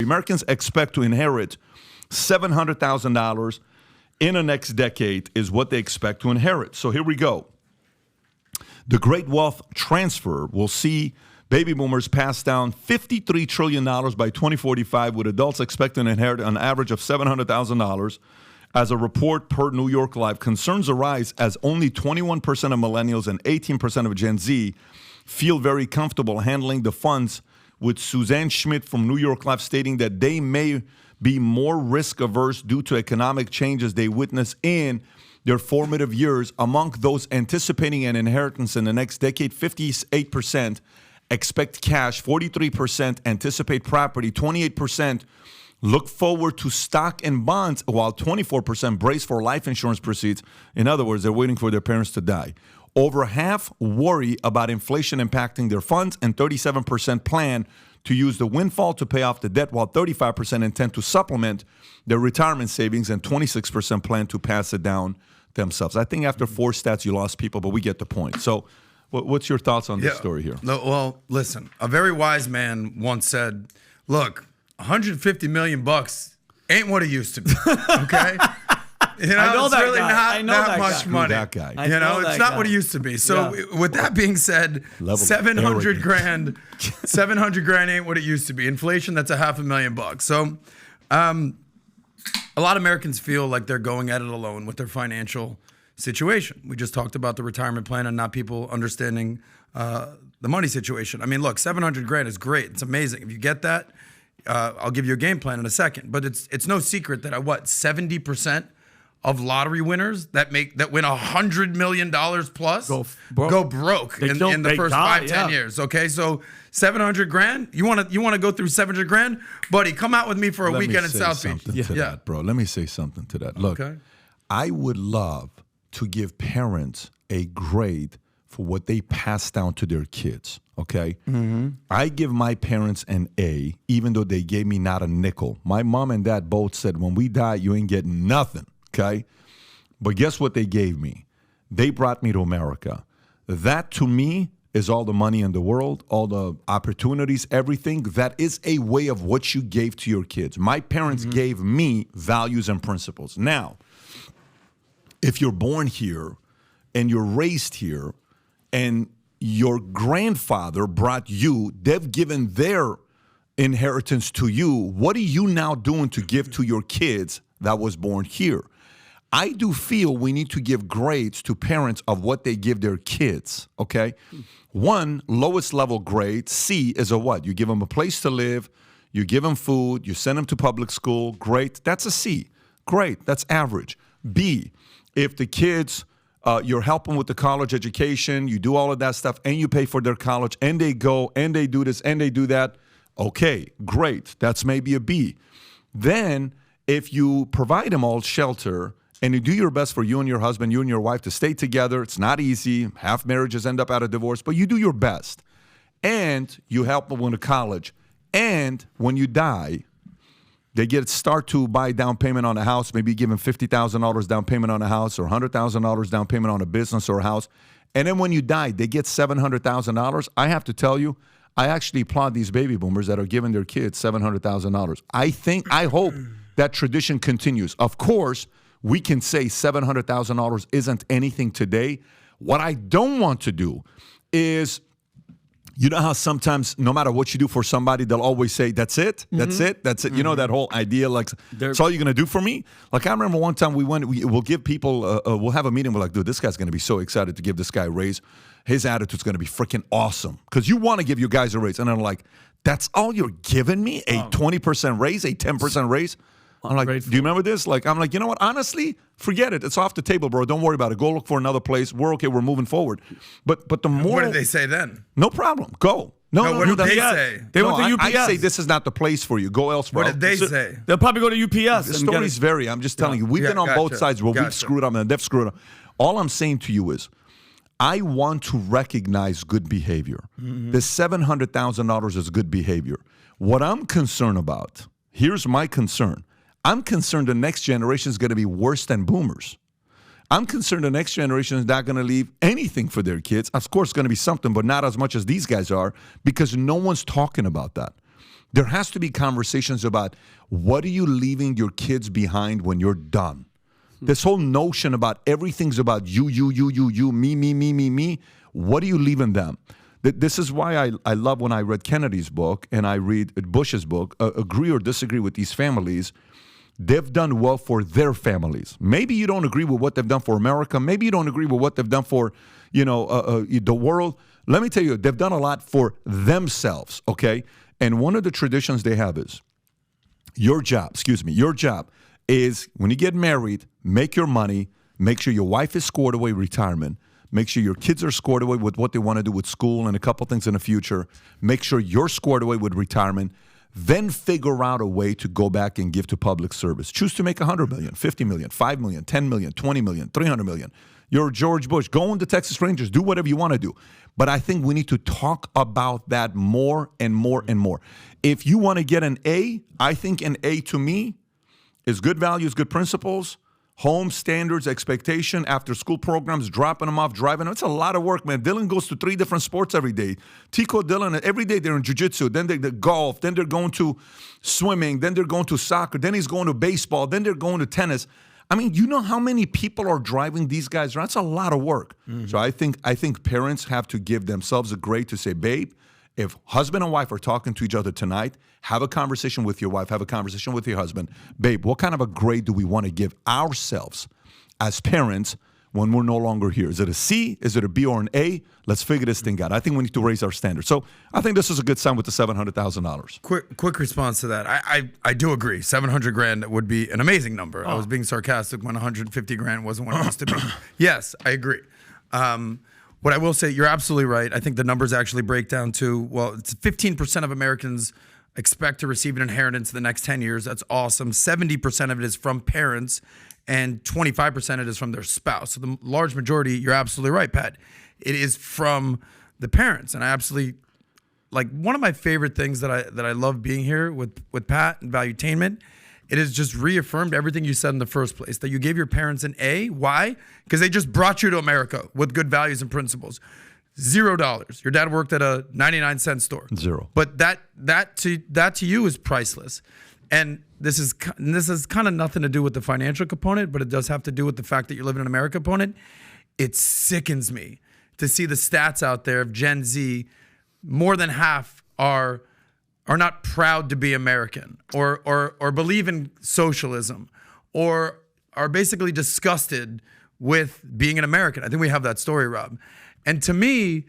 Americans expect to inherit $700,000 in the next decade is what they expect to inherit. So here we go. The Great Wealth Transfer will see baby boomers pass down $53 trillion by 2045, with adults expecting to inherit an average of $700,000. As a report per New York Life, concerns arise as only 21% of millennials and 18% of Gen Z feel very comfortable handling the funds, with Suzanne Schmidt from New York Life stating that they may be more risk-averse due to economic changes they witness in their formative years. Among those anticipating an inheritance in the next decade, 58% expect cash, 43% anticipate property, 28% look forward to stock and bonds, while 24% brace for life insurance proceeds. In other words, they're waiting for their parents to die. Over half worry about inflation impacting their funds, and 37% plan to use the windfall to pay off the debt, while 35% intend to supplement their retirement savings, and 26% plan to pass it down themselves. I think after 4 stats, you lost people, but we get the point. So what's your thoughts on this story here? No, well, listen, a very wise man once said, look, 150 million bucks ain't what it used to be. Okay? You know, I know it's that really guy. not that that much guy. money. That guy. You know, it's not what it used to be. So with that being said, 700 grand, 700 grand ain't what it used to be. Inflation, that's $500,000. So a lot of Americans feel like they're going at it alone with their financial situation. We just talked about the retirement plan and not people understanding the money situation. I mean, look, 700 grand is great. It's amazing. If you get that, I'll give you a game plan in a second. But it's no secret that 70% of lottery winners that win $100 million plus go broke in the first 5-10 years. Okay, so 700 grand. You want to go through 700 grand, buddy? Come out with me for a weekend in South Beach. That, bro. Let me say something to that. Look, I would love to give parents a grade for what they pass down to their kids, okay? I give my parents an A, even though they gave me not a nickel. My mom and dad both said, when we die, you ain't getting nothing, okay? But guess what they gave me? They brought me to America. That, to me, is all the money in the world, all the opportunities, everything. That is a way of what you gave to your kids. My parents gave me values and principles. Now, if you're born here and you're raised here, and your grandfather brought you, they've given their inheritance to you. What are you now doing to give to your kids that was born here? I do feel we need to give grades to parents of what they give their kids, okay? One, lowest level grade, C, is a what? You give them a place to live, you give them food, you send them to public school, great. That's a C. Great, that's average. B, if the kids... you're helping with the college education, you do all of that stuff, and you pay for their college, and they go, and they do this, and they do that. Okay, great. That's maybe a B. Then, if you provide them all shelter, and you do your best for you and your husband, you and your wife to stay together, it's not easy. Half marriages end up out of divorce, but you do your best. And you help them with the college. And when you die, they start to buy down payment on a house, maybe give them $50,000 down payment on a house or $100,000 down payment on a business or a house. And then when you die, they get $700,000. I have to tell you, I actually applaud these baby boomers that are giving their kids $700,000. I hope that tradition continues. Of course, we can say $700,000 isn't anything today. What I don't want to do is... You know how sometimes, no matter what you do for somebody, they'll always say, that's it, that's it, that's it. You know that whole idea, like, that's all you're going to do for me? Like, I remember one time we'll give people, we'll have a meeting, we're like, dude, this guy's going to be so excited to give this guy a raise. His attitude's going to be freaking awesome. Because you want to give your guys a raise. And I'm like, that's all you're giving me? A 20% raise, a 10% raise? I'm like, do you remember this? Like, I'm like, you know what? Honestly, forget it. It's off the table, bro. Don't worry about it. Go look for another place. We're okay. We're moving forward. But the more... What did they say then? No problem. Go. No, what did they say? They went to UPS. I say this is not the place for you. Go elsewhere. What did they say? They'll probably go to UPS. The stories vary. I'm just telling you. We've been on both sides where we've screwed up and they've screwed up. All I'm saying to you is, I want to recognize good behavior. The $700,000 is good behavior. What I'm concerned about, here's my concern. I'm concerned the next generation is going to be worse than boomers. I'm concerned the next generation is not going to leave anything for their kids. Of course, it's going to be something, but not as much as these guys are, because no one's talking about that. There has to be conversations about what are you leaving your kids behind when you're done? This whole notion about everything's about you, me. What are you leaving them? This is why I love when I read Kennedy's book and I read Bush's book, agree or disagree with these families. They've done well for their families. Maybe you don't agree with what they've done for America. Maybe you don't agree with what they've done for, the world. Let me tell you, they've done a lot for themselves, okay? And one of the traditions they have is your job is when you get married, make your money, make sure your wife is squared away retirement, make sure your kids are squared away with what they want to do with school and a couple things in the future, make sure you're squared away with retirement, then figure out a way to go back and give to public service. Choose to make 100 million, 50 million, 5 million, 10 million, 20 million, 300 million. You're George Bush. Go into Texas Rangers. Do whatever you want to do. But I think we need to talk about that more and more and more. If you want to get an A, I think an A to me is good values, good principles, home standards, expectation, after school programs, dropping them off, driving them. It's a lot of work, man. Dylan goes to 3 different sports every day. Tico, Dylan, every day they're in jiu-jitsu, then they're golf, then they're going to swimming, then they're going to soccer, then he's going to baseball, then they're going to tennis. I mean, you know how many people are driving these guys around? That's a lot of work. Mm-hmm. So I think parents have to give themselves a grade to say, babe, if husband and wife are talking to each other tonight, have a conversation with your wife, have a conversation with your husband. Babe, what kind of a grade do we want to give ourselves as parents when we're no longer here? Is it a C? Is it a B or an A? Let's figure this thing out. I think we need to raise our standards. So I think this is a good sign with the $700,000. Quick response to that. I do agree. $700,000 would be an amazing number. I was being sarcastic when $150,000 wasn't what it used to be. Yes, I agree. What I will say, you're absolutely right. I think the numbers actually break down to, well, it's 15% of Americans expect to receive an inheritance in the next 10 years. That's awesome. 70% of it is from parents, and 25% of it is from their spouse. So the large majority, you're absolutely right, Pat. It is from the parents. And I absolutely, like, one of my favorite things that I love being here with Pat and Valuetainment, it has just reaffirmed everything you said in the first place, that you gave your parents an A. Why? Because they just brought you to America with good values and principles. $0. Your dad worked at a 99-cent store. Zero. But that to you is priceless. And this has kind of nothing to do with the financial component, but it does have to do with the fact that you're living in America component. It sickens me to see the stats out there of Gen Z. More than half are not proud to be American or believe in socialism or are basically disgusted with being an American. I think we have that story, Rob. And to me,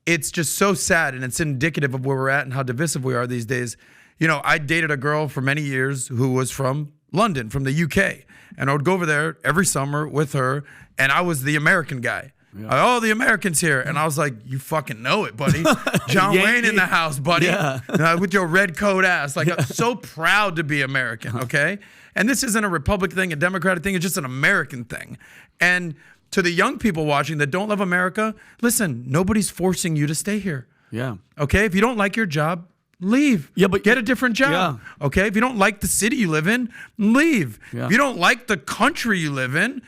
it's just so sad, and it's indicative of where we're at and how divisive we are these days. You know, I dated a girl for many years who was from London, from the UK, and I would go over there every summer with her, and I was the American guy. Yeah. Oh, the Americans here. And I was like, you fucking know it, buddy. John Wayne in the house, buddy. Yeah. With your red coat ass. Like, I'm so proud to be American, okay? And this isn't a Republican thing, a Democratic thing. It's just an American thing. And to the young people watching that don't love America, listen, nobody's forcing you to stay here. Yeah. Okay? If you don't like your job, leave. Yeah, but get a different job. Yeah. Okay? If you don't like the city you live in, leave. Yeah. If you don't like the country you live in,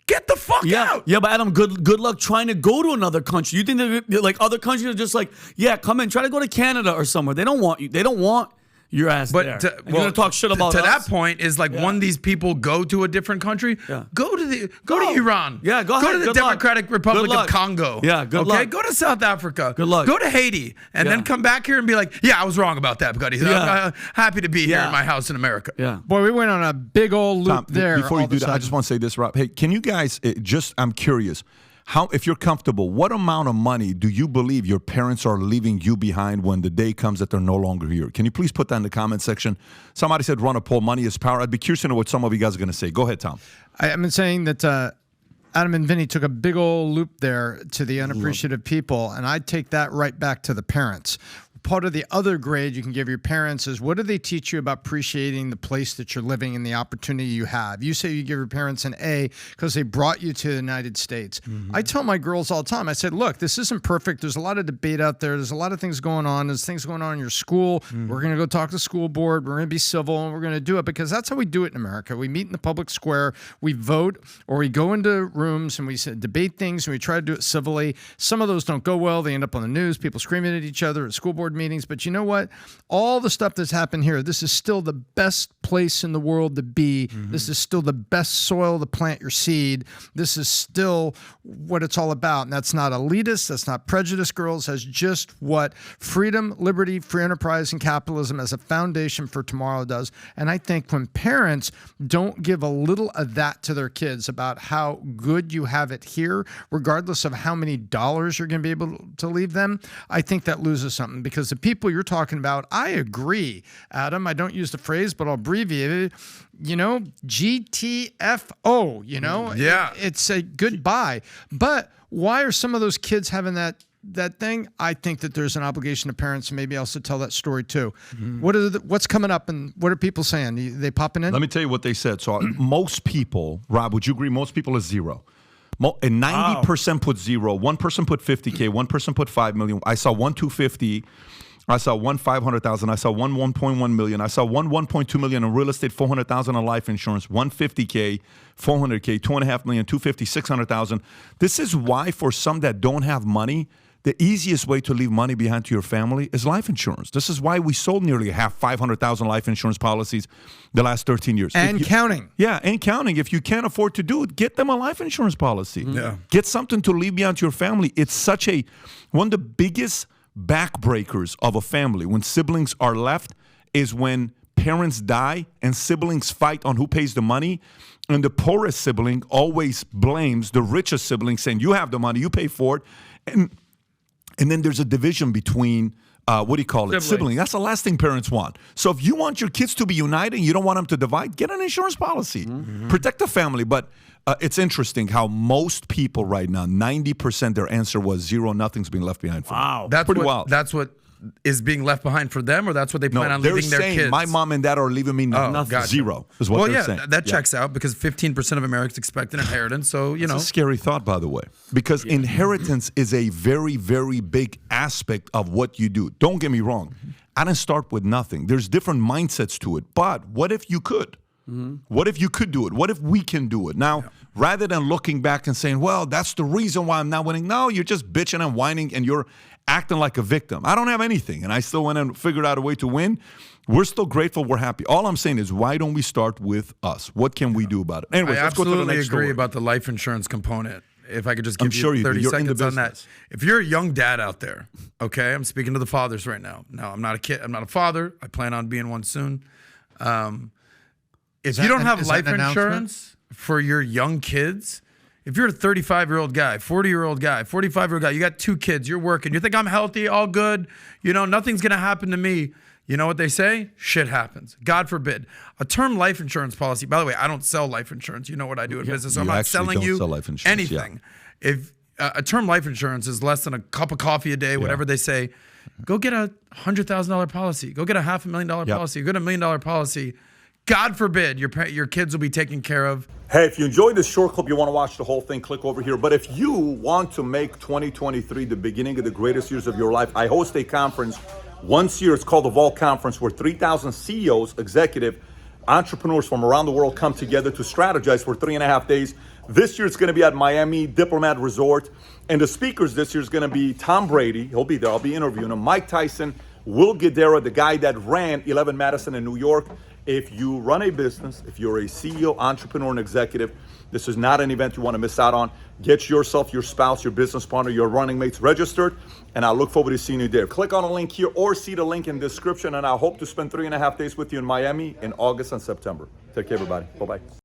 get the fuck out. Yeah, but Adam, good luck trying to go to another country. You think that, like, other countries are just like, yeah, come in, try to go to Canada or somewhere. They don't want you. They don't want your ass there. But you're gonna talk shit about us. To that point is like, when these people go to a different country, go to Iran. Yeah, go ahead. Go to the Democratic Republic of Congo. Yeah, good luck. Go to South Africa. Good luck. Go to Haiti, and then come back here and be like, yeah, I was wrong about that, buddy. I'm happy to be here in my house in America. Yeah. Boy, we went on a big old loop Tom, there. Before you do that, I just want to say this, Rob. Hey, can you guys I'm curious. How, if you're comfortable, what amount of money do you believe your parents are leaving you behind when the day comes that they're no longer here? Can you please put that in the comment section? Somebody said run a poll, money is power. I'd be curious to know what some of you guys are going to say. Go ahead, Tom. I've been saying that Adam and Vinny took a big old loop there to the unappreciative people, and I'd take that right back to the parents. Part of the other grade you can give your parents is, what do they teach you about appreciating the place that you're living and the opportunity you have? You say you give your parents an A because they brought you to the United States. I tell my girls all the time, I said, look, this isn't perfect. There's a lot of debate out there. There's a lot of things going on. There's things going on in your school. We're going to go talk to the school board. We're going to be civil, and we're going to do it, because that's how we do it in America. We meet in the public square. We vote, or we go into rooms and we debate things, and we try to do it civilly. Some of those don't go well. They end up on the news, people screaming at each other at school board board meetings, but you know what? All the stuff that's happened here, this is still the best place in the world to be. This is still the best soil to plant your seed. This is still what it's all about. And that's not elitist. That's not prejudice, girls. That's just what freedom, liberty, free enterprise, and capitalism as a foundation for tomorrow does. And I think when parents don't give a little of that to their kids about how good you have it here, regardless of how many dollars you're going to be able to leave them, I think that loses something. Because the people you're talking about, I agree, Adam. I don't use the phrase, but I'll abbreviate it. You know, GTFO, you know? Yeah. It's a goodbye. But why are some of those kids having that thing? I think that there's an obligation to parents, and maybe also tell that story too. What's coming up, and what are people saying? They popping in? Let me tell you what they said. So most people, Rob, would you agree? Most people is zero. And 90% put zero. One person put 50K. One person put 5 million. I saw one 250. I saw one 500,000. I saw one 1.1 million. I saw one 1.2 million in real estate, 400,000 on life insurance, 150K, 400K, 2.5 million, 250, 600,000. This is why for some that don't have money, the easiest way to leave money behind to your family is life insurance. This is why we sold nearly 500,000 life insurance policies the last 13 years. And counting. Yeah, and counting. If you can't afford to do it, get them a life insurance policy. Yeah. Get something to leave behind to your family. It's such one of the biggest backbreakers of a family when siblings are left is when parents die and siblings fight on who pays the money. And the poorest sibling always blames the richest sibling, saying, you have the money, you pay for it. And then there's a division between, Siblings. That's the last thing parents want. So if you want your kids to be united and you don't want them to divide, get an insurance policy. Protect the family. But it's interesting how most people right now, 90% their answer was zero, nothing's being left behind for them. Wow. That's pretty what, wild. That's what is being left behind for them, or that's what they plan on leaving their saying kids? my mom and dad are leaving me nothing. Gotcha. Zero is what they're saying. That checks out because 15% of Americans expect an inheritance. So, you know. It's a scary thought, by the way, because inheritance is a very, very big aspect of what you do. Don't get me wrong. I didn't start with nothing. There's different mindsets to it. But what if you could? What if you could do it? What if we can do it? Now, rather than looking back and saying, well, that's the reason why I'm not winning. No, you're just bitching and whining and you're acting like a victim. I don't have anything, and I still went and figured out a way to win. We're still grateful. We're happy. All I'm saying is, why don't we start with us? What can we do about it? Anyways, I let's go to the absolutely next agree story. about the life insurance component. If I could just give sure you you do. 30 You're in the seconds on that. business. If you're a young dad out there, okay, I'm speaking to the fathers right now. Now, I'm not a kid. I'm not a father. I plan on being one soon. If you don't have life insurance for your young kids, if you're a 35-year-old guy, 40-year-old guy, 45-year-old guy, you got 2 kids, you're working, you think I'm healthy, all good, you know, nothing's going to happen to me. You know what they say? Shit happens. God forbid. A term life insurance policy, by the way, I don't sell life insurance. You know what I do in business. So I'm not selling you anything. If a term life insurance is less than a cup of coffee a day, whatever they say, go get a $100,000 policy. Go get a $500,000 policy. Go get a $1 million policy. God forbid your kids will be taken care of. Hey, if you enjoyed this short clip, you want to watch the whole thing, click over here. But if you want to make 2023 the beginning of the greatest years of your life, I host a conference once a year. It's called the Vault Conference, where 3,000 CEOs, executive, entrepreneurs from around the world come together to strategize for 3.5 days. This year it's going to be at Miami Diplomat Resort. And the speakers this year is going to be Tom Brady. He'll be there. I'll be interviewing him. Mike Tyson, Will Guidara, the guy that ran 11 Madison in New York. If you run a business, if you're a CEO, entrepreneur, and executive, this is not an event you want to miss out on. Get yourself, your spouse, your business partner, your running mates registered, and I look forward to seeing you there. Click on the link here or see the link in the description, and I hope to spend 3.5 days with you in Miami in August and September. Take care, everybody. Bye-bye.